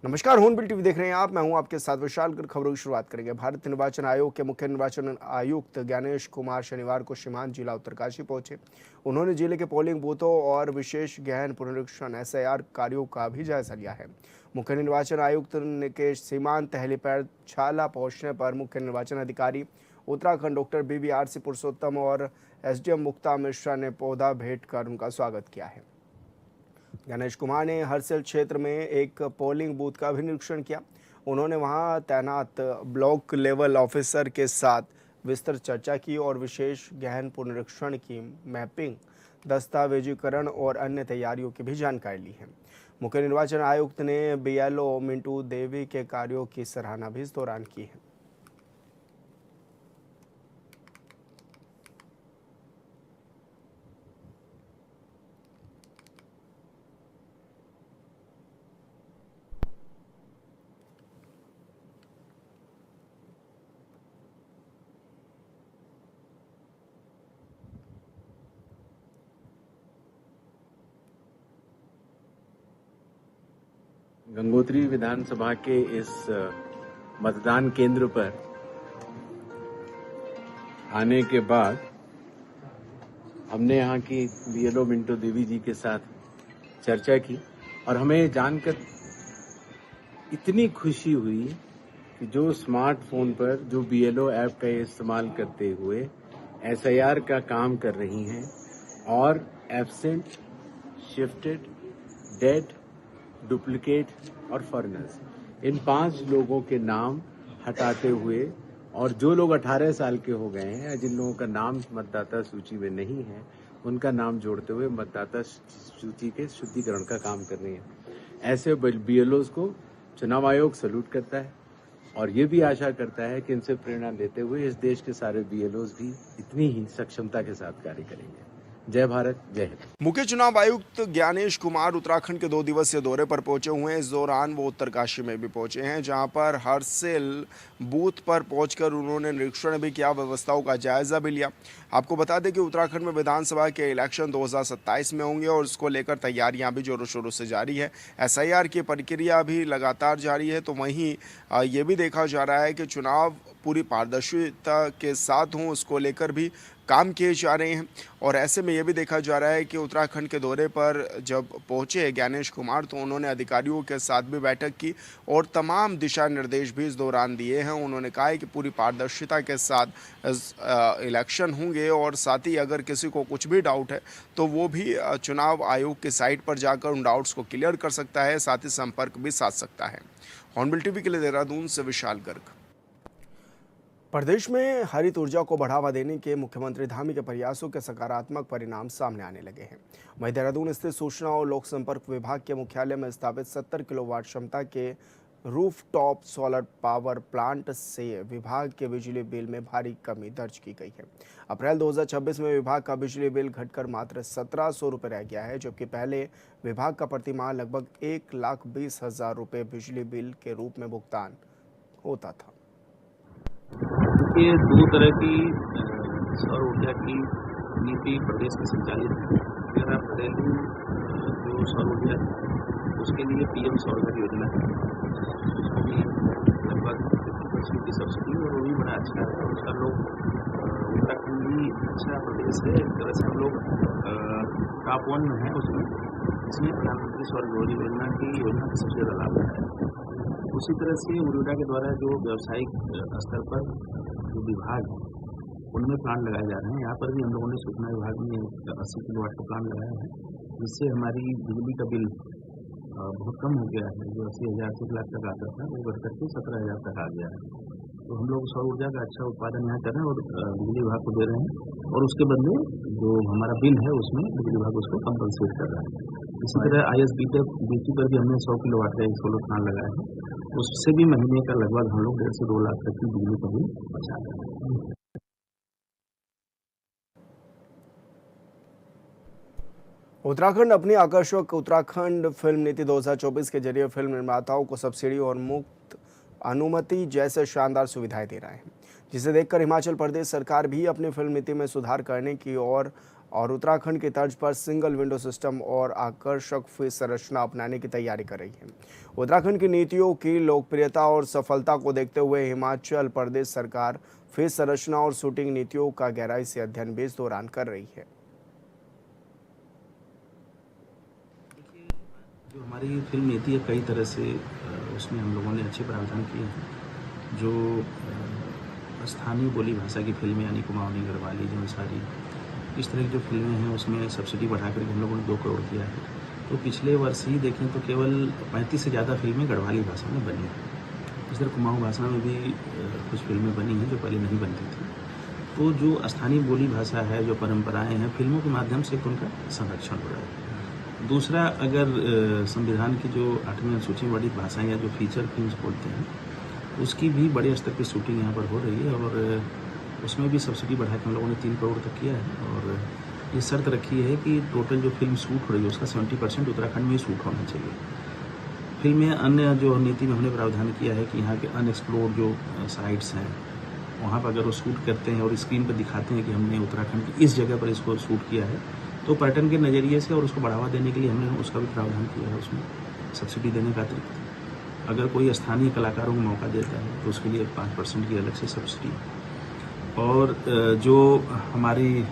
नमस्कार, hornbill TV देख रहे हैं आप। मैं हूं आपके साथ विशाल। कर खबरों की शुरुआत करेंगे। भारत निर्वाचन आयोग के मुख्य निर्वाचन आयुक्त ज्ञानेश कुमार शनिवार को सीमांत जिला उत्तरकाशी पहुंचे। उन्होंने जिले के पोलिंग बूथों और विशेष गहन पुनरीक्षण एसआईआर कार्यों का भी जायजा लिया है। मुख्य निर्वाचन आयुक्त के सीमांत हेलीपैड छाला पहुंचने पर मुख्य निर्वाचन अधिकारी उत्तराखंड डॉक्टर BVRC पुरुषोत्तम और SDM मुक्ता मिश्रा ने पौधा भेंट कर उनका स्वागत किया है। ज्ञानेश कुमार ने हरसेल क्षेत्र में एक पोलिंग बूथ का भी निरीक्षण किया। उन्होंने वहां तैनात ब्लॉक लेवल ऑफिसर के साथ विस्तृत चर्चा की और विशेष गहन पुनरीक्षण की मैपिंग, दस्तावेजीकरण और अन्य तैयारियों की भी जानकारी ली है। मुख्य निर्वाचन आयुक्त ने BLO मिंटू देवी के कार्यों की सराहना भी इस दौरान की है। गंगोत्री विधानसभा के इस मतदान केंद्र पर आने के बाद हमने यहाँ की BLO मिंटू देवी जी के साथ चर्चा की और हमें जानकर इतनी खुशी हुई कि जो स्मार्टफोन पर जो BLO ऐप का इस्तेमाल करते हुए SIR का काम कर रही हैं और एब्सेंट, शिफ्टेड, डेड, डुप्लीकेट और फॉरेनर्स, इन 5 लोगों के नाम हटाते हुए और जो लोग 18 साल के हो गए हैं या जिन लोगों का नाम मतदाता सूची में नहीं है उनका नाम जोड़ते हुए मतदाता सूची के शुद्धिकरण का काम कर रही है। ऐसे BLOs को चुनाव आयोग सैल्यूट करता है और ये भी आशा करता है कि इनसे प्रेरणा लेते हुए इस देश के सारे BLOs भी इतनी ही सक्षमता के साथ कार्य करेंगे। जय भारत, जय हिंद। मुख्य चुनाव आयुक्त ज्ञानेश कुमार उत्तराखंड के 2 दिवसीय दौरे पर पहुंचे हुए हैं। इस दौरान वो उत्तरकाशी में भी पहुंचे हैं, जहां पर हरसेल बूथ पर पहुंचकर उन्होंने निरीक्षण भी किया, व्यवस्थाओं का जायजा भी लिया। आपको बता दें कि उत्तराखंड में विधानसभा के इलेक्शन 2027 में होंगे और इसको लेकर तैयारियां भी जोरों शोरों से जारी है। SIR की प्रक्रिया भी लगातार जारी है। तो वहीं ये भी देखा जा रहा है कि चुनाव पूरी पारदर्शिता के साथ हों, उसको लेकर भी काम किए जा रहे हैं। और ऐसे में यह भी देखा जा रहा है कि उत्तराखंड के दौरे पर जब पहुंचे ज्ञानेश कुमार तो उन्होंने अधिकारियों के साथ भी बैठक की और तमाम दिशा निर्देश भी इस दौरान दिए हैं। उन्होंने कहा है कि पूरी पारदर्शिता के साथ इलेक्शन होंगे और साथ ही अगर किसी को कुछ भी डाउट है तो वो भी चुनाव आयोग की साइट पर जाकर उन डाउट्स को क्लियर कर सकता है, साथ ही संपर्क भी साध सकता है। हॉर्नबिल टीवी के लिए देहरादून से विशाल गर्ग। प्रदेश में हरित ऊर्जा को बढ़ावा देने के मुख्यमंत्री धामी के प्रयासों के सकारात्मक परिणाम सामने आने लगे हैं। वहीं देहरादून स्थित सूचना और लोक संपर्क विभाग के मुख्यालय में स्थापित 70 किलोवाट क्षमता के रूफटॉप सोलर पावर प्लांट से विभाग के बिजली बिल में भारी कमी दर्ज की गई है। अप्रैल 2026 में विभाग का बिजली बिल घटकर मात्र 1700 रुपये रह गया है, जबकि पहले विभाग का प्रतिमाह लगभग 1,20,000 रुपये बिजली बिल के रूप में भुगतान होता था। ये 2 तरह की सौर ऊर्जा की नीति प्रदेश में संचालित है। मेरा घरेलू जो सौर ऊर्जा है उसके लिए PM सौर योजना है, उसमें लगभग 50% की सब्सिडी और वो भी बड़ा अच्छा है। उसका लोग उत्तराखंड भी अच्छा प्रदेश है, एक तरह से हम लोग टॉप 1 में है उसमें, इसमें प्रधानमंत्री सौर योजना की सबसे ज़्यादा लाभ है। उसी तरह से उर्जा के द्वारा जो व्यावसायिक स्तर पर जो विभाग है उनमें प्लांट लगाए जा रहे हैं। यहाँ पर भी हम लोगों ने सूचना विभाग में 80 किलोवाट का प्लांट लगाया है, जिससे हमारी बिजली का बिल बहुत कम हो गया है। जो 80,000 से 1 लाख तक आता था वो बढ़ करके 17,000 तक आ गया है। तो हम लोग सौर ऊर्जा का अच्छा उत्पादन यहाँ कर रहे हैं और बिजली विभाग को दे रहे हैं और उसके बदले जो हमारा बिल है उसमें बिजली विभाग उसको कंपनसेट कर रहा है। इसी तरह ISBT पर भी हमने 100 किलोवाट का एक सोलर प्लांट लगाया है, उससे भी महीने का लगभग हम लोग 1.5 से 2 लाख तक की बिजली का बिल बचा रहे हैं। उत्तराखंड अपनी आकर्षक उत्तराखंड फिल्म नीति 2024 के जरिए फिल्म निर्माताओं को सब्सिडी और मुक्त अनुमति जैसे शानदार सुविधाएं दे रहा है, जिसे देखकर हिमाचल प्रदेश सरकार भी अपनी फिल्म नीति में सुधार करने की ओर और उत्तराखंड की तर्ज पर सिंगल विंडो सिस्टम और आकर्षक फीस संरचना अपनाने की तैयारी कर रही है। उत्तराखंड की नीतियों की लोकप्रियता और सफलता को देखते हुए हिमाचल प्रदेश सरकार फीस संरचना और शूटिंग नीतियों का गहराई से अध्ययन भी इस दौरान कर रही है। जो हमारी फिल्म नीति है कई तरह से उसमें हम लोगों ने अच्छे प्रावधान किए हैं। जो स्थानीय बोली भाषा की फिल्में यानी कुमाऊनी गढ़वाली जो सारी इस तरह की जो फिल्में हैं उसमें सब्सिडी बढ़ा करके हम लोगों ने 2 करोड़ किया है। तो पिछले वर्ष ही देखें तो केवल 35 से ज़्यादा फिल्में गढ़वाली भाषा में बनी हैं। इस तरह कुमाऊँ भाषा में भी कुछ फिल्में बनी हैं जो पहले नहीं बनती थी। तो जो स्थानीय बोली भाषा है, जो परंपराएं हैं, फिल्मों के माध्यम से उनका संरक्षण हो रहा है। दूसरा, अगर संविधान की जो 8वीं अनुसूची में वर्णित भाषाएं या जो फीचर फिल्म्स बोलते हैं उसकी भी बड़े स्तर पर शूटिंग यहाँ पर हो रही है और उसमें भी सब्सिडी बढ़ा के हम लोगों ने 3 करोड़ तक किया है। और ये शर्त रखी है कि टोटल जो फिल्म शूट हो रही है उसका 70% उत्तराखंड में ही शूट होना चाहिए। फिल्म में अन्य जो नीति में हमने प्रावधान किया है कि यहाँ के अनएक्सप्लोर्ड जो साइट्स हैं वहाँ पर अगर वो शूट करते हैं और स्क्रीन पर दिखाते हैं कि हमने उत्तराखंड की इस जगह पर इसको शूट किया है तो पर्यटन के नज़रिए से और उसको बढ़ावा देने के लिए हमने उसका भी प्रावधान किया है उसमें सब्सिडी देने का अतिरिक्त। अगर कोई स्थानीय कलाकारों को मौका देता है तो उसके लिए 5% की अलग से सब्सिडी। और जो हमारी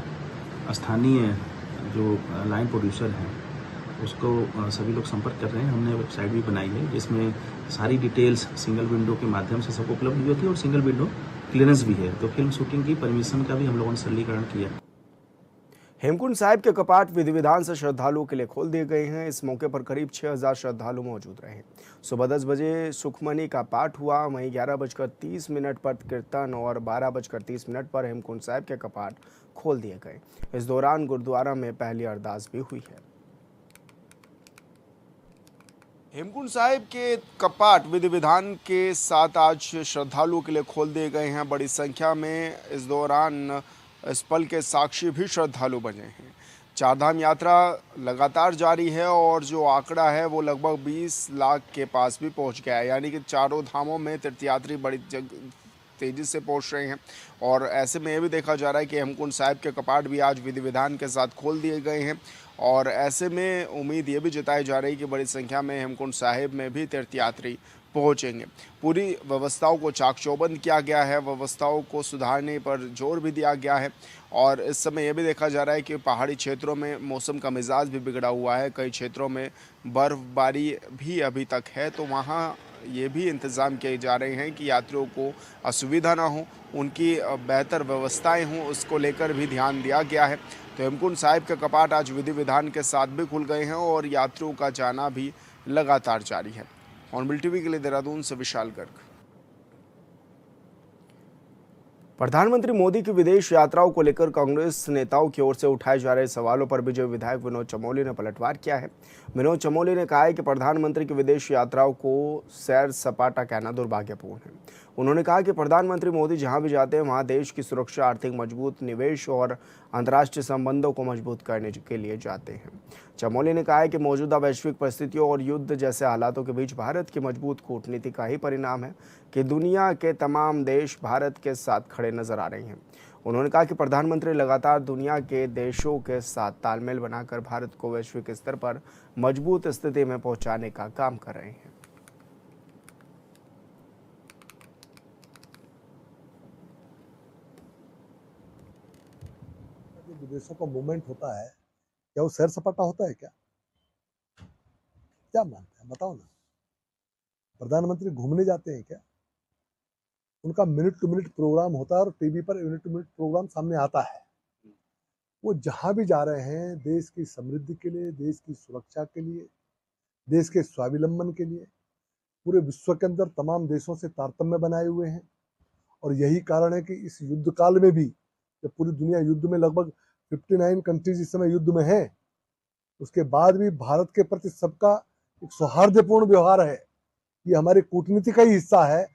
स्थानीय जो लाइन प्रोड्यूसर हैं उसको सभी लोग संपर्क कर रहे हैं। हमने वेबसाइट भी बनाई है जिसमें सारी डिटेल्स सिंगल विंडो के माध्यम से सबको उपलब्ध भी होती है और सिंगल विंडो क्लियरेंस भी है। तो फिल्म शूटिंग की परमिशन का भी हम लोगों ने सरलीकरण किया। हेमकुंड साहिब के कपाट विधि विधान से श्रद्धालुओं के लिए खोल दिए गए हैं। इस मौके पर करीब 6000 श्रद्धालु मौजूद रहे। सुबह 10 बजे सुखमनी का पाठ हुआ, वहीं 11:30 पर कीर्तन और 12:30 पर हेमकुंड साहिब के कपाट खोल दिए गए। इस दौरान गुरुद्वारा में पहली अरदास भी हुई है। हेमकुंड साहिब के कपाट विधि विधान के साथ आज श्रद्धालुओं के लिए खोल दिए गए हैं। बड़ी संख्या में इस दौरान इस पल के साक्षी भी श्रद्धालु बने हैं। चारधाम यात्रा लगातार जारी है और जो आंकड़ा है वो लगभग 20 लाख के पास भी पहुंच गया है। यानी कि चारों धामों में तीर्थयात्री बड़ी तेज़ी से पहुंच रहे हैं और ऐसे में ये भी देखा जा रहा है कि हेमकुंड साहिब के कपाट भी आज विधि विधान के साथ खोल दिए गए हैं। और ऐसे में उम्मीद ये भी जताई जा रही है कि बड़ी संख्या में हेमकुंड साहिब में भी तीर्थयात्री पहुंचेंगे। पूरी व्यवस्थाओं को चाक चौबंद किया गया है, व्यवस्थाओं को सुधारने पर जोर भी दिया गया है। और इस समय यह भी देखा जा रहा है कि पहाड़ी क्षेत्रों में मौसम का मिजाज भी बिगड़ा हुआ है। कई क्षेत्रों में बर्फबारी भी अभी तक है, तो वहाँ ये भी इंतज़ाम किए जा रहे हैं कि यात्रियों को असुविधा ना हो, उनकी बेहतर व्यवस्थाएं हों, उसको लेकर भी ध्यान दिया गया है। तो हेमकुंड साहिब के कपाट आज विधि विधान के साथ भी खुल गए हैं और यात्रियों का जाना भी लगातार जारी है। हॉर्नबिल टीवी के लिए देहरादून से विशाल गर्ग। प्रधानमंत्री मोदी की विदेश यात्राओं को लेकर कांग्रेस नेताओं की ओर से उठाए जा रहे सवालों पर बीजेपी विधायक विनोद चमोली ने पलटवार किया है। विनोद चमोली ने कहा है कि प्रधानमंत्री की विदेश यात्राओं को सैर सपाटा कहना दुर्भाग्यपूर्ण है। उन्होंने कहा कि प्रधानमंत्री मोदी जहां भी जाते हैं वहां देश की सुरक्षा, आर्थिक मजबूत, निवेश और अंतर्राष्ट्रीय संबंधों को मजबूत करने के लिए जाते हैं। चमोली ने कहा है कि मौजूदा वैश्विक परिस्थितियों और युद्ध जैसे हालातों के बीच भारत की मजबूत कूटनीति का ही परिणाम है कि दुनिया के तमाम देश भारत के साथ खड़े नजर आ रहे हैं। उन्होंने कहा कि प्रधानमंत्री लगातार दुनिया के देशों के साथ तालमेल बनाकर भारत को वैश्विक स्तर पर मजबूत स्थिति में पहुंचाने का काम कर रहे हैं। विदेशों का मूवमेंट होता है, क्या वो सैर सपाटा होता है? क्या मानते हैं, बताओ ना। प्रधानमंत्री घूमने जाते हैं क्या? उनका मिनट टू मिनट प्रोग्राम होता है और टीवी पर मिनट टू मिनट प्रोग्राम सामने आता है। वो जहां भी जा रहे हैं देश की समृद्धि के लिए, देश की सुरक्षा के लिए, देश के स्वावलंबन के लिए, पूरे विश्व के अंदर तमाम देशों से तारतम्य बनाए हुए हैं। और यही कारण है कि इस युद्ध काल में भी, जब पूरी दुनिया युद्ध में, लगभग 59 कंट्रीज इस समय युद्ध में है, उसके बाद भी भारत के प्रति सबका एक सौहार्दपूर्ण व्यवहार है। ये हमारी कूटनीति का ही हिस्सा है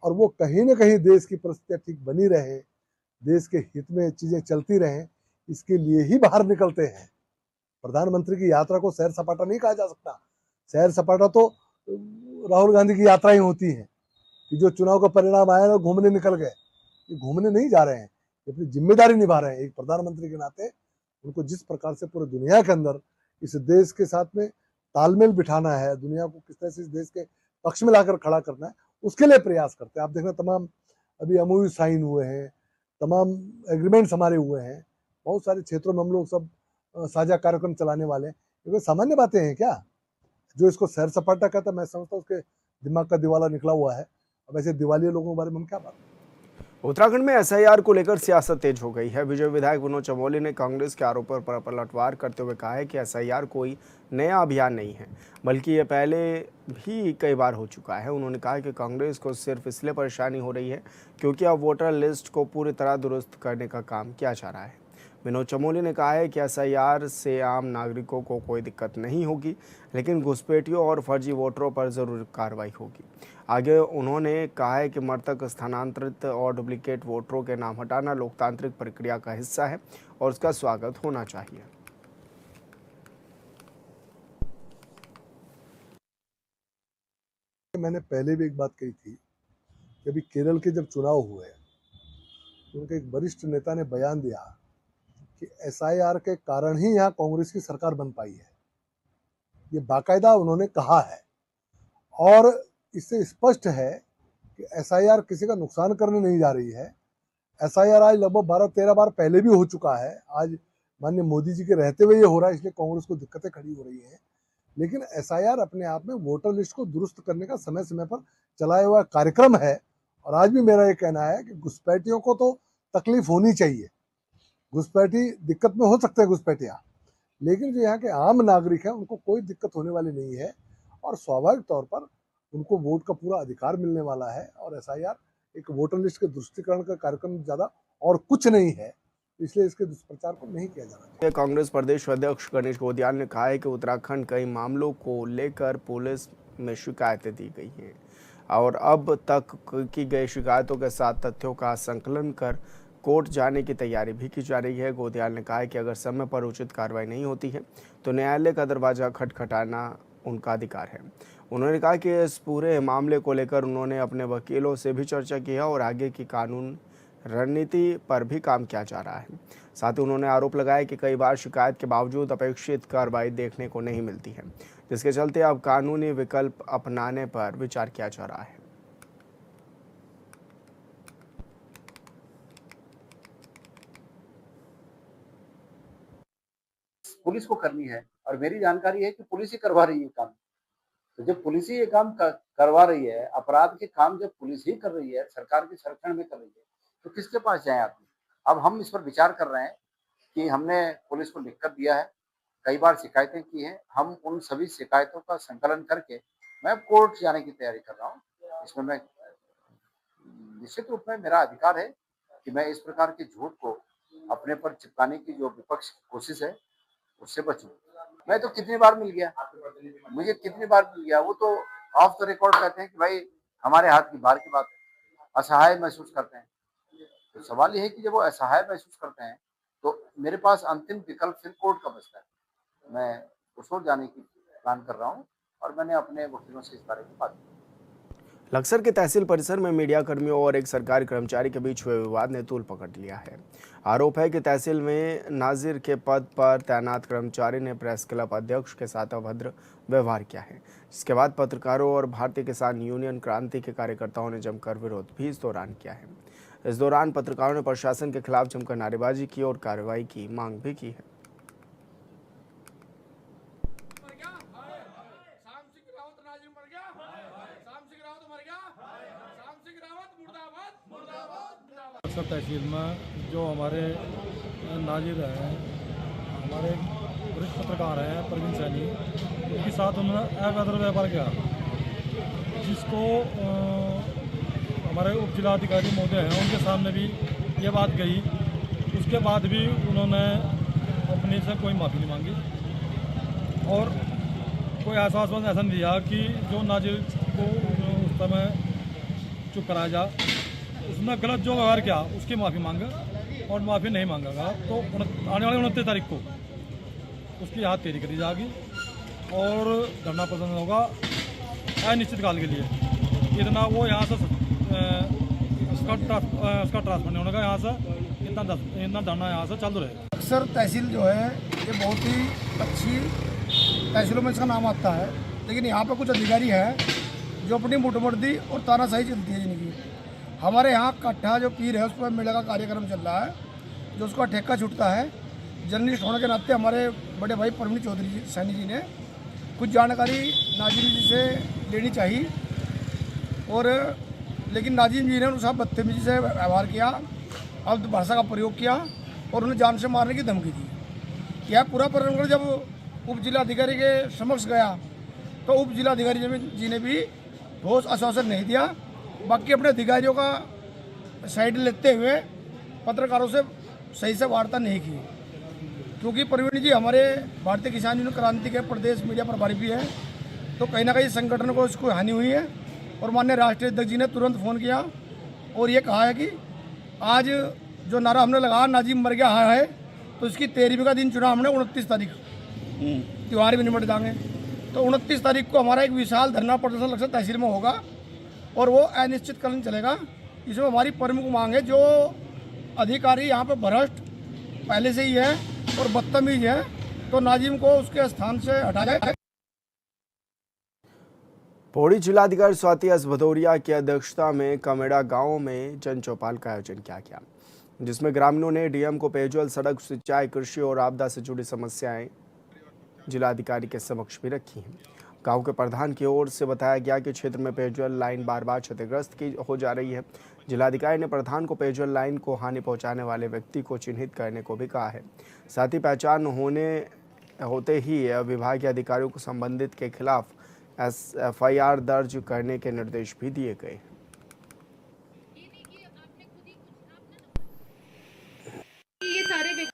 और वो कहीं ना कहीं देश की परिस्थितियां ठीक बनी रहे, देश के हित में चीजें चलती रहें, इसके लिए ही बाहर निकलते हैं। प्रधानमंत्री की यात्रा को सैर सपाटा नहीं कहा जा सकता। सैर सपाटा तो राहुल गांधी की यात्रा ही होती है कि जो चुनाव का परिणाम आया ना, घूमने निकल गए। ये घूमने नहीं जा रहे हैं, ये अपनी जिम्मेदारी निभा रहे हैं। एक प्रधानमंत्री के नाते उनको जिस प्रकार से पूरे दुनिया के अंदर इस देश के साथ में तालमेल बिठाना है, दुनिया को किस तरह से इस देश के पक्ष में लाकर खड़ा करना है, उसके लिए प्रयास करते हैं। आप देखना तमाम अभी MOU साइन हुए हैं, तमाम एग्रीमेंट्स हमारे हुए हैं, बहुत सारे क्षेत्रों में हम लोग सब साझा कार्यक्रम चलाने वाले हैं। ये सामान्य बातें हैं क्या? जो इसको सैर सपाटा कहता है, मैं समझता हूँ उसके दिमाग का दिवाला निकला हुआ है। अब ऐसे दिवालिये लोगों के बारे में हम क्या बात। उत्तराखंड में SIR को लेकर सियासत तेज हो गई है। विजय विधायक विनोद चमोली ने कांग्रेस के आरोपों पर पलटवार करते हुए कहा है कि SIR कोई नया अभियान नहीं है, बल्कि ये पहले भी कई बार हो चुका है। उन्होंने कहा कि कांग्रेस को सिर्फ इसलिए परेशानी हो रही है क्योंकि अब वोटर लिस्ट को पूरी तरह दुरुस्त करने का काम किया जा रहा है। विनोद चमोली ने कहा है कि SIR से आम नागरिकों को कोई दिक्कत नहीं होगी, लेकिन घुसपैठियों और फर्जी वोटरों पर जरूर कार्रवाई होगी। आगे उन्होंने कहा है कि मृतक, स्थानांतरित और डुप्लीकेट वोटरों के नाम हटाना लोकतांत्रिक प्रक्रिया का हिस्सा है और उसका स्वागत होना चाहिए। मैंने पहले भी एक बात कही थी कि अभी केरल के जब चुनाव हुए तो उनके एक वरिष्ठ नेता ने बयान दिया कि SIR के कारण ही यहाँ कांग्रेस की सरकार बन पाई है। ये बाकायदा उन्होंने कहा है और इससे स्पष्ट है कि SIR किसी का नुकसान करने नहीं जा रही है। SIR आज लगभग 12-13 बार पहले भी हो चुका है। आज माननीय मोदी जी के रहते हुए ये हो रहा है, इसलिए कांग्रेस को दिक्कतें खड़ी हो रही हैं। लेकिन SIR अपने आप में वोटर लिस्ट को दुरुस्त करने का समय समय पर चलाया हुआ कार्यक्रम है। और आज भी मेरा ये कहना है कि घुसपैठियों को तो तकलीफ होनी चाहिए, घुसपैठी दिक्कत में हो सकते हैं घुसपैठियाँ, लेकिन जो यहाँ के आम नागरिक हैं उनको कोई दिक्कत होने वाली नहीं है और स्वाभाविक तौर पर उनको वोट का पूरा अधिकार मिलने वाला है। और SIR एक वोटर लिस्ट के दुरुस्तीकरण का कार्यक्रम ज़्यादा और कुछ नहीं है, इसलिए इसके दुष्प्रचार को नहीं किया जाना चाहिए। कांग्रेस प्रदेश अध्यक्ष गणेश गोदियाल ने कहा है कि उत्तराखंड कई मामलों को लेकर पुलिस में शिकायतें दी गई हैं और अब तक की गई शिकायतों के साथ तथ्यों का संकलन कर कोर्ट जाने की तैयारी भी की जा रही है। गोदियाल ने कहा है कि अगर समय पर उचित कार्रवाई नहीं होती है तो न्यायालय का दरवाजा खटखटाना उनका अधिकार है। उन्होंने कहा कि इस पूरे मामले को लेकर उन्होंने अपने वकीलों से भी चर्चा की है और आगे की कानून रणनीति पर भी काम किया जा रहा है। साथ ही उन्होंने आरोप लगाया कि कई बार शिकायत के बावजूद अपेक्षित कार्रवाई देखने को नहीं मिलती है, जिसके चलते अब कानूनी विकल्प अपनाने पर विचार किया जा रहा है। पुलिस को करनी है और मेरी जानकारी है कि पुलिस ही करवा रही है काम। तो जब पुलिस ही ये काम करवा रही है, अपराध के काम जब पुलिस ही कर रही है, सरकार के संरक्षण में कर रही है, तो किसके पास जाए आदमी? अब हम इस पर विचार कर रहे हैं कि हमने पुलिस को लिखकर दिया है, कई बार शिकायतें की हैं, हम उन सभी शिकायतों का संकलन करके मैं कोर्ट जाने की तैयारी कर रहा हूँ। इसमें मैं निश्चित रूप में मेरा अधिकार है कि मैं इस प्रकार के झूठ को अपने पर चिपकाने की जो विपक्ष की कोशिश है उससे बचूं। मैं तो कितनी बार मिल गया, मुझे कितनी बार मिल गया, वो तो ऑफ द रिकॉर्ड कहते हैं कि भाई हमारे हाथ की बाहर की बात है, असहाय महसूस करते हैं। तो सवाल ये है कि जब वो असहाय महसूस करते हैं तो मेरे पास अंतिम विकल्प फिर कोर्ट का बचता है। मैं उस ओर जाने की प्लान कर रहा हूँ और मैंने अपने वकीलों से इस बारे में बात की। लक्सर के तहसील परिसर में मीडिया कर्मियों और एक सरकारी कर्मचारी के बीच हुए विवाद ने तूल पकड़ लिया है। आरोप है कि तहसील में नाजिर के पद पर तैनात कर्मचारी ने प्रेस क्लब अध्यक्ष के साथ अभद्र व्यवहार किया है, जिसके बाद पत्रकारों और भारतीय किसान यूनियन क्रांति के कार्यकर्ताओं ने जमकर विरोध भी इस दौरान किया है। इस दौरान पत्रकारों ने प्रशासन के खिलाफ जमकर नारेबाजी की और कार्रवाई की मांग भी की है। लक्सर तहसील में जो हमारे नाजिर हैं, हमारे वरिष्ठ पत्रकार हैं प्रवीण सैनी, उनके साथ उन्होंने अभद्र व्यवहार किया, जिसको हमारे उप जिलाधिकारी महोदय हैं उनके सामने भी ये बात गई। उसके बाद भी उन्होंने अपने से कोई माफ़ी नहीं मांगी और कोई आश्वासन ऐसा नहीं दिया कि जो नाजिर को उस समय चुप कराया जा। उसने गलत जो व्यवहार किया उसकी माफ़ी मांगा और माफ़ी नहीं मांगा तो आने वाले 29 तारीख को उसकी हाथ तेरी करी जाएगी और धरना प्रदर्शन होगा अनिश्चित काल के लिए। इतना वो यहाँ से उसका ट्रांसफर नहीं होने का यहाँ से इतना धरना यहाँ से चालू रहेगा। अक्सर तहसील जो है ये बहुत ही अच्छी तहसीलों में इसका नाम आता है, लेकिन यहाँ पर कुछ अधिकारी हैं जो अपनी मुठभेड़ी और तानाशाही चलती है जिनकी। हमारे यहाँ कट्ठा जो पीर है उस पर मेले का कार्यक्रम चल रहा है, जो उसका ठेका छूटता है। जर्नलिस्ट होने के नाते हमारे बड़े भाई परवीन चौधरी जी सैनी जी ने कुछ जानकारी नाजिम जी से लेनी चाहिए, और लेकिन नाजिम जी ने उनके साथ बदतमीजी से व्यवहार किया, अब्द भाषा का प्रयोग किया और उन्हें जान से मारने की धमकी दी। यह पूरा प्रकरण जब उप जिलाधिकारी के समक्ष गया तो उप जिलाधिकारी जी ने भी ठोस आश्वासन नहीं दिया। बाकी अपने अधिकारियों का साइड लेते हुए पत्रकारों से सही से वार्ता नहीं की, क्योंकि प्रवीण जी हमारे भारतीय किसान यूनियन क्रांति के प्रदेश मीडिया प्रभारी भी है, तो कहीं ना कहीं संगठन को इसको हानि हुई है। और माननीय राष्ट्रीय अध्यक्ष जी ने तुरंत फ़ोन किया और ये कहा है कि आज जो नारा हमने लगाया नाजिम मर गया है, तो इसकी 13वीं का दिन चुना हमने 29 तारीख त्योहार भी निमट जाएंगे। तो 29 तारीख को हमारा एक विशाल धरना प्रदर्शन लक्ष्य तहसील में होगा और वो अनिश्चितकालीन चलेगा। इसमें हमारी प्रमुख मांग है, जो अधिकारी यहाँ पर भ्रष्ट पहले से ही है और बदतमीज है, तो नाजिम को उसके स्थान से हटाया जाए। पौड़ी जिलाधिकारी स्वाति एस भदौरिया की अध्यक्षता में कमेड़ा गांव में जन चौपाल का आयोजन किया गया, जिसमें ग्रामीणों ने डीएम को पेयजल, सड़क, सिंचाई, कृषि और आपदा से जुड़ी समस्याएं जिलाधिकारी के समक्ष भी रखी हैं। गांव के प्रधान की ओर से बताया गया कि क्षेत्र में पेयजल लाइन बार बार क्षतिग्रस्त हो जा रही है। जिलाधिकारी ने प्रधान को पेयजल लाइन को हानि पहुंचाने वाले व्यक्ति को चिन्हित करने को भी कहा है। साथ ही पहचान होते ही विभाग के अधिकारियों को संबंधित के खिलाफ FIR दर्ज करने के निर्देश भी दिए गए।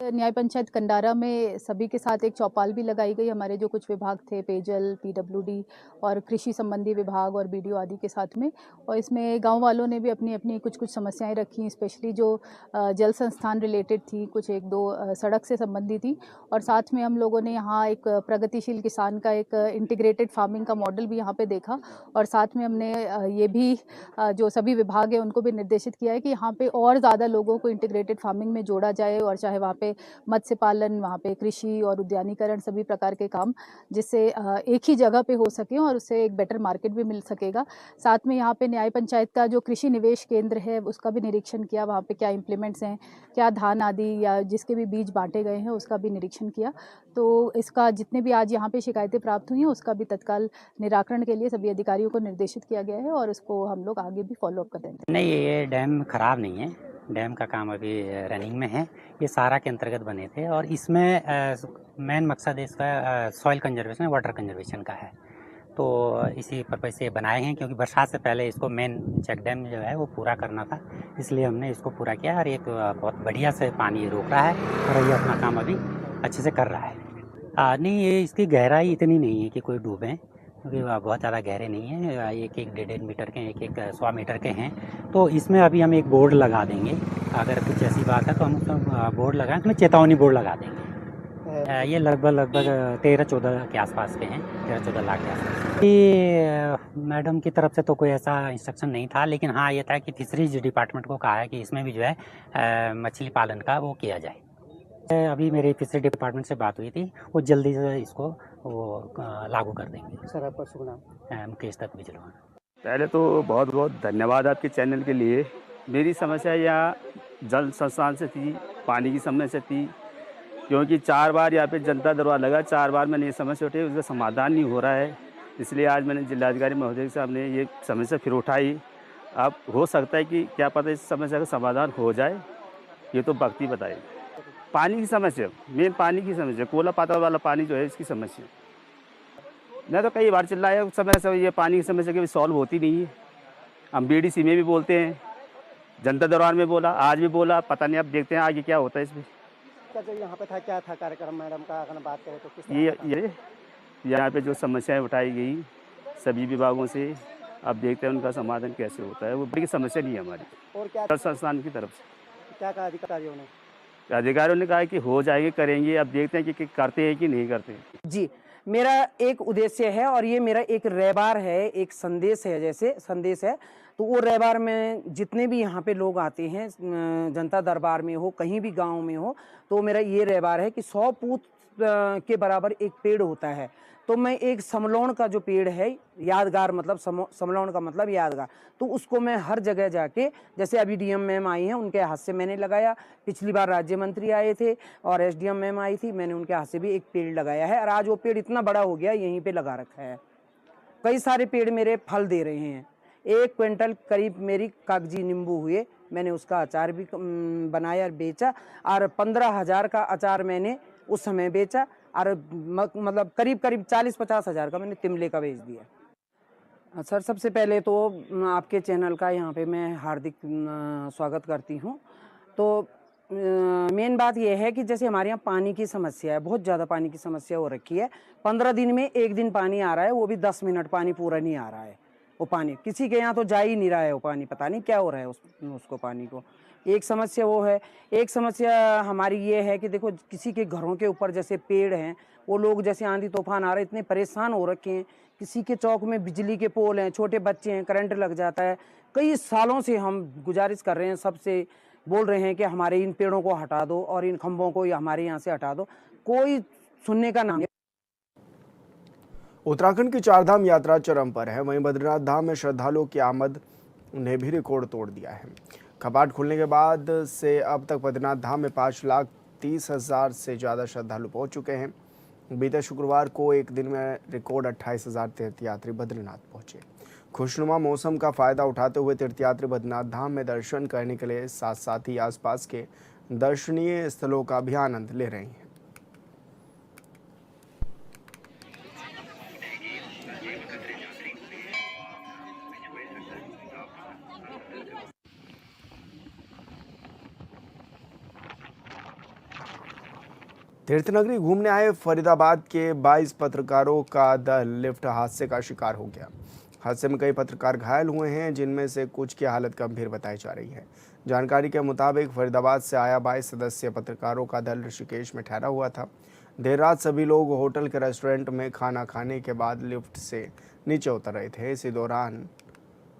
न्याय पंचायत कंडारा में सभी के साथ एक चौपाल भी लगाई गई। हमारे जो कुछ विभाग थे, पेयजल, PWD और कृषि संबंधी विभाग और BDO आदि के साथ में, और इसमें गांव वालों ने भी अपनी अपनी कुछ समस्याएं रखी, स्पेशली जो जल संस्थान रिलेटेड थी, कुछ 1-2 सड़क से संबंधित थी। और साथ में हम लोगों ने यहाँ एक प्रगतिशील किसान का एक इंटीग्रेटेड फार्मिंग का मॉडल भी यहाँ पे देखा, और साथ में हमने ये भी जो सभी विभाग है उनको भी निर्देशित किया है कि यहाँ पे और ज़्यादा लोगों को इंटीग्रेटेड फार्मिंग में जोड़ा जाए, और चाहे वहाँ पे मत्स्य पालन, वहाँ पे कृषि और उद्यानीकरण सभी प्रकार के काम, जिससे एक ही जगह पे हो सके और उससे एक बेटर मार्केट भी मिल सकेगा। साथ में यहाँ पे न्याय पंचायत का जो कृषि निवेश केंद्र है उसका भी निरीक्षण किया, वहाँ पे क्या इम्प्लीमेंट्स हैं, क्या धान आदि या जिसके भी बीज बांटे गए हैं उसका भी निरीक्षण किया। तो इसका जितने भी आज यहाँ पे शिकायतें प्राप्त हुई हैं उसका भी तत्काल निराकरण के लिए सभी अधिकारियों को निर्देशित किया गया है, और उसको हम लोग आगे भी फॉलोअप करेंगे। नहीं, ये डैम खराब नहीं है, डैम का काम अभी रनिंग में है। ये सारा के अंतर्गत बने थे और इसमें मेन मकसद इसका सॉइल कंजर्वेशन, वाटर कंजर्वेशन का है। तो इसी पर्पज से बनाए हैं, क्योंकि बरसात से पहले इसको मेन चेक डैम जो है वो पूरा करना था, इसलिए हमने इसको पूरा किया। और ये तो बहुत बढ़िया से पानी रोक रहा है और ये अपना काम अभी अच्छे से कर रहा है। नहीं, ये इसकी गहराई इतनी नहीं है कि कोई डूबे, क्योंकि बहुत ज़्यादा गहरे नहीं है, 1-1 मीटर के, 1-1 100 मीटर के हैं। तो इसमें अभी हम एक बोर्ड लगा देंगे, अगर कुछ ऐसी बात है तो हम उसमें बोर्ड लगाएं, उसमें चेतावनी बोर्ड लगा देंगे। ये लगभग 13-14 के आसपास के हैं, 13-14 लाख के आसपास। ये मैडम की तरफ से तो कोई ऐसा इंस्ट्रक्शन नहीं था, लेकिन हाँ ये था कि फिशरीज डिपार्टमेंट को कहा है कि इसमें भी जो है मछली पालन का वो किया जाए। अभी मेरे फिशरी डिपार्टमेंट से बात हुई थी, वो जल्दी से इसको वो लागू कर देंगे। सर आपका शुभ नाम? मुकेश दत्त बिजलवान। पहले तो बहुत बहुत धन्यवाद आपके चैनल के लिए। मेरी समस्या यहाँ जल संस्थान से थी, पानी की समस्या थी, क्योंकि 4 बार यहाँ पे जनता दरबार लगा, 4 बार मैंने ये समस्या उठाई, उसका समाधान नहीं हो रहा है। इसलिए आज मैंने जिलाधिकारी महोदय साहब ने ये समस्या फिर उठाई। अब हो सकता है कि क्या पता इस समस्या का समाधान हो जाए, ये तो वक्त ही बताएगा। पानी की समस्या, मेन पानी की समस्या, कोला पाता वाला पानी जो है इसकी समस्या। मैं तो कई बार चिल्लाया समय से, ये पानी की समस्या कभी सॉल्व होती नहीं है। हम BDC में भी बोलते हैं, जनता दरबार में बोला, आज भी बोला, पता नहीं अब देखते हैं आगे क्या होता है इसमें। यहाँ पे था, क्या था कार्यक्रम मैडम का, अगर बात करें तो किस ये यहाँ पे जो समस्याएं उठाई गई सभी विभागों से, अब देखते हैं उनका समाधान कैसे होता है। वो बड़ी समस्या नहीं है हमारी। और क्या संस्थान की तरफ से क्या कहा अधिकारियों ने? अधिकारियों ने कहा कि हो जाएंगे, करेंगे। अब देखते हैं कि करते हैं कि नहीं करते। जी, मेरा एक उद्देश्य है और ये मेरा एक रहबार है, एक संदेश है, जैसे संदेश है। तो वो रहबार में जितने भी यहाँ पे लोग आते हैं, जनता दरबार में हो, कहीं भी गांव में हो, तो मेरा ये रहबार है कि 100 पूत के बराबर एक पेड़ होता है। तो मैं एक समलोन का जो पेड़ है, यादगार मतलब समलोन का मतलब यादगार, तो उसको मैं हर जगह जाके, जैसे अभी डीएम मैम आई हैं, उनके हाथ से मैंने लगाया। पिछली बार राज्य मंत्री आए थे और एसडीएम मैम आई थी, मैंने उनके हाथ से भी एक पेड़ लगाया है और आज वो पेड़ इतना बड़ा हो गया, यहीं पे लगा रखा है। कई सारे पेड़ मेरे फल दे रहे हैं। 1 क्विंटल करीब मेरी कागजी नींबू हुए, मैंने उसका अचार भी बनाया और बेचा, और 15,000 का अचार मैंने उस समय बेचा, और मतलब करीब 40-50 हज़ार का मैंने तिमले का बेच दिया। सर, सबसे पहले तो आपके चैनल का यहाँ पे मैं हार्दिक स्वागत करती हूँ। तो मेन बात यह है कि जैसे हमारे यहाँ पानी की समस्या है, बहुत ज़्यादा पानी की समस्या हो रखी है। 15 दिन में 1 दिन पानी आ रहा है, वो भी 10 मिनट पानी पूरा नहीं आ रहा है। वो पानी किसी के यहाँ तो जा ही नहीं रहा है, वो पानी पता नहीं क्या हो रहा है उसको पानी को। एक समस्या वो है। एक समस्या हमारी ये है कि देखो, किसी के घरों के ऊपर जैसे पेड़ हैं, वो लोग जैसे आंधी तूफान आ रहे इतने परेशान हो रखे हैं। किसी के चौक में बिजली के पोल हैं, छोटे बच्चे हैं, करंट लग जाता है। कई सालों से हम गुजारिश कर रहे हैं, सबसे बोल रहे हैं कि हमारे इन पेड़ों को हटा दो और इन खंभों को हमारे यहाँ से हटा दो, कोई सुनने का नाम नहीं। उत्तराखंड की चारधाम यात्रा चरम पर है। वहीं बद्रीनाथ धाम में श्रद्धालुओं की आमद ने भी रिकॉर्ड तोड़ दिया है। कपाट खुलने के बाद से अब तक बद्रीनाथ धाम में 5,30,000 से ज़्यादा श्रद्धालु पहुंच चुके हैं। बीते शुक्रवार को एक दिन में रिकॉर्ड 28,000 तीर्थयात्री बद्रीनाथ पहुंचे। खुशनुमा मौसम का फायदा उठाते हुए तीर्थयात्री बद्रीनाथ धाम में दर्शन करने के लिए साथ साथ ही आसपास के दर्शनीय स्थलों का भी आनंद ले रहे हैं। तीर्थनगरी घूमने आए फरीदाबाद के 22 पत्रकारों का दल लिफ्ट हादसे का शिकार हो गया। हादसे में कई पत्रकार घायल हुए हैं, जिनमें से कुछ की हालत गंभीर बताई जा रही है। जानकारी के मुताबिक फरीदाबाद से आया 22 सदस्यीय पत्रकारों का दल ऋषिकेश में ठहरा हुआ था। देर रात सभी लोग होटल के रेस्टोरेंट में खाना खाने के बाद लिफ्ट से नीचे उतर रहे थे। इसी दौरान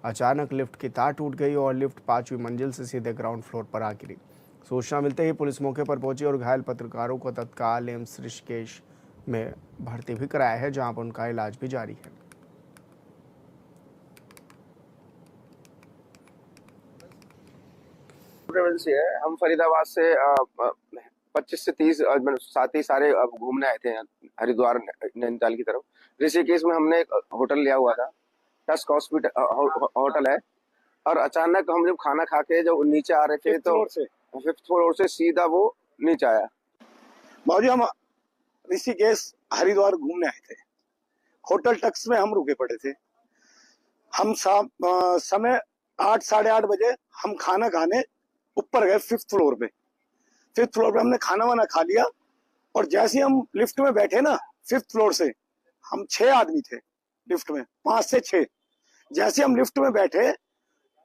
अचानक लिफ्ट की तार टूट गई और लिफ्ट 5वीं मंजिल से सीधे ग्राउंड फ्लोर पर आ गिरी। सूचना मिलते ही पुलिस मौके पर पहुंची और घायल पत्रकारों को तत्काल एम्स ऋषिकेश में भर्ती भी कराया है, जहां पर उनका इलाज भी जारी है। से है, हम फरीदाबाद से 25 से 30 साथ ही सारे घूमने आए थे हरिद्वार नैनीताल की तरफ। ऋषिकेश में हमने एक होटल लिया हुआ था, टस्क हॉस्पिटल होटल है, और अचानक हम जब खाना खा के जब नीचे आ रहे थे तो 5th फ्लोर से सीधा वो नीचे आया। बाबूजी, हम ऋषिकेश हरिद्वार घूमने आए थे। होटल टक्स में हम रुके पड़े थे। हम समय 8 साढ़े 8 बजे हम खाना खाने ऊपर गए 5th फ्लोर पे। 5th फ्लोर पे हमने खाना वाना खा लिया और जैसे ही हम लिफ्ट में बैठे ना 5th फ्लोर से, हम 6 आदमी थे लिफ्ट में, 5 से 6। जैसे हम लिफ्ट में बैठे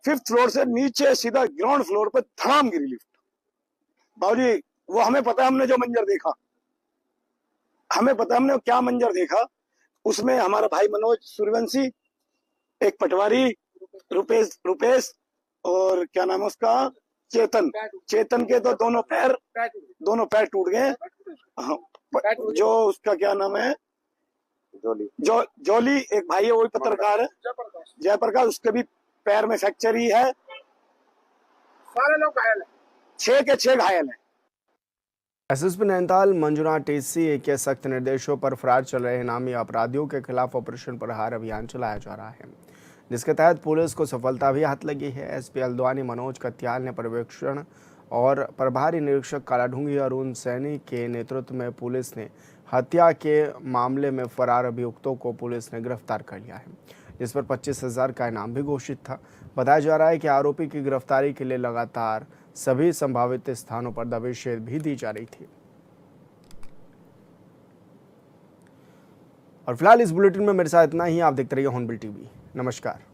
5th फ्लोर से नीचे सीधा ग्राउंड फ्लोर पे धड़ाम गिरी लिफ्ट। बाबूजी, वो हमें पता है, हमने जो मंजर देखा, हमें पता है हमने क्या मंजर देखा। उसमें हमारा भाई मनोज सूर्यवंशी, एक पटवारी रुपेश और क्या नाम है उसका, चेतन के तो दोनों पैर टूट गए। जो उसका क्या नाम है, जोली एक भाई है, वही पत्रकार है, जयप्रकाश, उसके भी पैर में फ्रैक्चर ही है। सारे लोग घायल हैं, 6 के 6 घायल हैं। एसएसपी नैनीताल मंजुनाथ टीसी के सख्त निर्देशों पर फरार चल रहे नामी अपराधियों के खिलाफ ऑपरेशन प्रहार अभियान चलाया जा रहा है, जिसके तहत पुलिस को सफलता भी हाथ लगी है। एसपी हल्द्वानी मनोज कत्याल ने पर्यवेक्षण और प्रभारी निरीक्षक कालाढूंगी अरुण सैनी के नेतृत्व में पुलिस ने हत्या के मामले में फरार अभियुक्तों को पुलिस ने गिरफ्तार कर लिया है, जिस पर 25,000 का इनाम भी घोषित था। बताया जा रहा है कि आरोपी की गिरफ्तारी के लिए लगातार सभी संभावित स्थानों पर दबिशें भी दी जा रही थी। और फिलहाल इस बुलेटिन में मेरे साथ इतना ही। आप देखते रहिए हॉर्नबिल टीवी। नमस्कार।